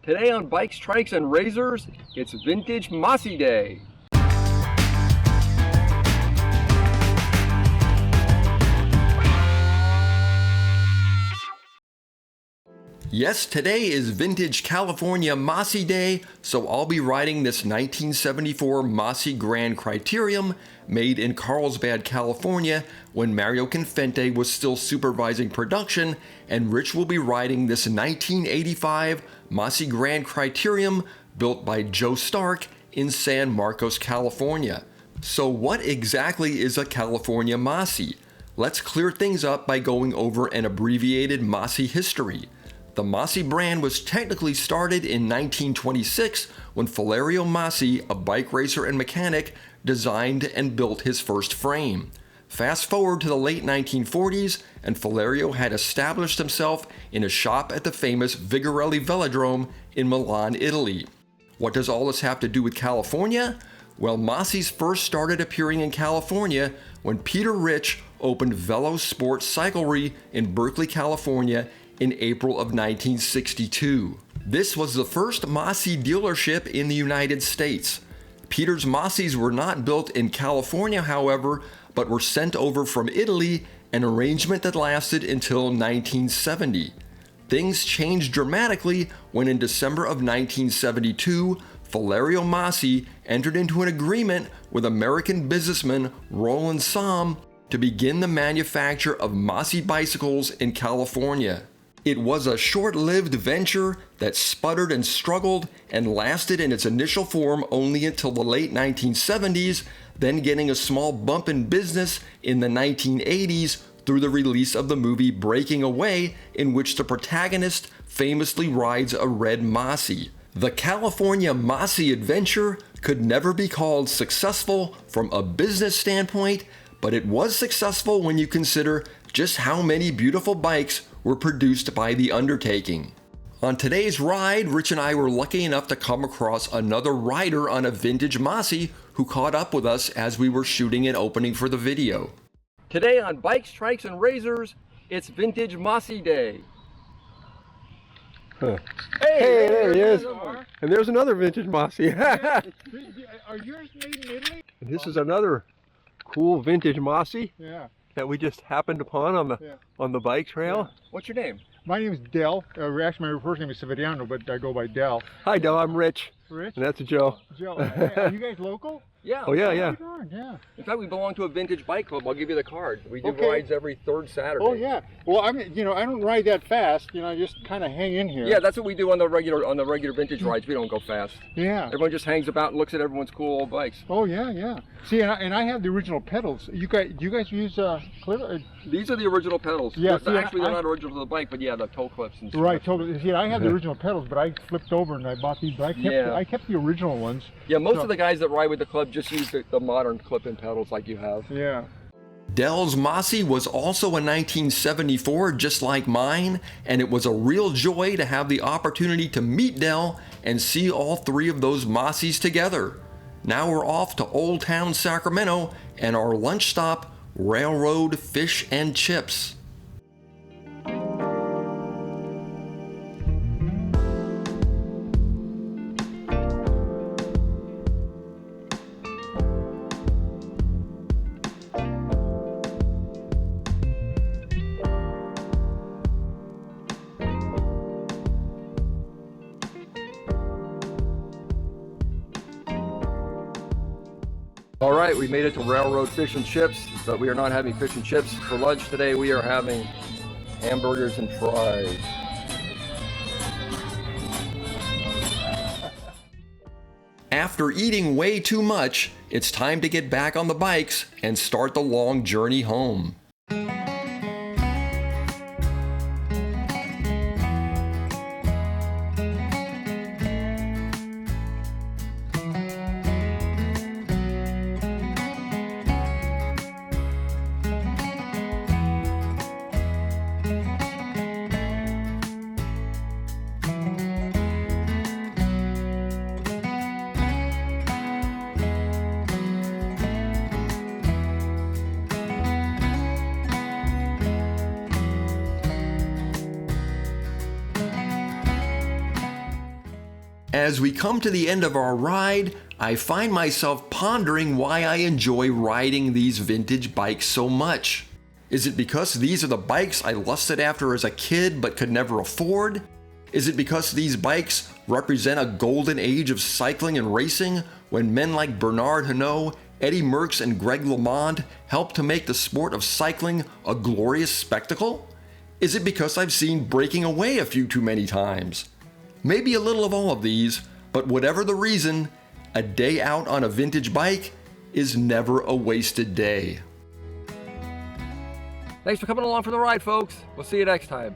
Today on Bikes, Trikes, and Razors, it's Vintage Masi Day. Yes, today is Vintage California-Made Day, so I'll be riding this 1974 Masi Gran Criterium made in Carlsbad, California when Mario Confente was still supervising production, and Rich will be riding this 1985 Masi Gran Criterium built by Joe Stark in San Marcos, California. So what exactly is a California Masi? Let's clear things up by going over an abbreviated Masi history. The Masi brand was technically started in 1926 when Faliero Masi, a bike racer and mechanic, designed and built his first frame. Fast forward to the late 1940s, and Falerio had established himself in a shop at the famous Vigorelli Velodrome in Milan, Italy. What does all this have to do with California? Well, Masi's first started appearing in California when Peter Rich opened Velo Sports Cyclery in Berkeley, California in April of 1962. This was the first Masi dealership in the United States. Peter's Masis were not built in California, however, but were sent over from Italy, an arrangement that lasted until 1970. Things changed dramatically when in December of 1972, Faliero Masi entered into an agreement with American businessman Roland Somm to begin the manufacture of Masi bicycles in California. It was a short-lived venture that sputtered and struggled and lasted in its initial form only until the late 1970s, then getting a small bump in business in the 1980s through the release of the movie Breaking Away, in which the protagonist famously rides a red Masi. The California Masi adventure could never be called successful from a business standpoint, but it was successful when you consider just how many beautiful bikes were produced by the undertaking. On today's ride, Rich and I were lucky enough to come across another rider on a vintage Masi who caught up with us as we were shooting an opening for the video. Today on Bikes, Trikes, and Razors, it's Vintage Masi Day. Huh. Hey, there he is. And there's another vintage Masi. Are yours made in Italy? And this is another cool vintage Masi Yeah. that we just happened upon on the bike trail. Yeah. What's your name? My name is Del. Actually, my first name is Severiano, but I go by Del. Hi, Del. I'm Rich. Rich? And that's Joe. Joe. Are you guys local? Yeah. Oh, yeah. Right on, yeah. In fact, we belong to a vintage bike club. I'll give you the card. We do Okay. rides every third Saturday. Oh, yeah. Well, I mean, I don't ride that fast. I just kind of hang in here. Yeah, that's what we do on the regular vintage rides. We don't go fast. Yeah. Everyone just hangs about and looks at everyone's cool old bikes. Oh, yeah. See, and I have the original pedals. You guys use These are the original pedals. Yeah, see, Actually, they're not original to the bike, but yeah, the toe clips and stuff. Right, totally. See, I have the original pedals, but I flipped over and I bought these. But I kept the original ones. Yeah, most of the guys that ride with the club just use the modern clip-in pedals like you have. Yeah. Del's Masi was also a 1974, just like mine, and it was a real joy to have the opportunity to meet Del and see all three of those Masis together. Now we're off to Old Town Sacramento and our lunch stop, Railroad Fish and Chips. All right, we made it to Railroad Fish and Chips, but we are not having fish and chips for lunch today. We are having hamburgers and fries. After eating way too much, it's time to get back on the bikes and start the long journey home. As we come to the end of our ride, I find myself pondering why I enjoy riding these vintage bikes so much. Is it because these are the bikes I lusted after as a kid but could never afford? Is it because these bikes represent a golden age of cycling and racing when men like Bernard Hinault, Eddie Merckx, and Greg LeMond helped to make the sport of cycling a glorious spectacle? Is it because I've seen breaking away a few too many times? Maybe a little of all of these, but whatever the reason, a day out on a vintage bike is never a wasted day. Thanks for coming along for the ride, folks. We'll see you next time.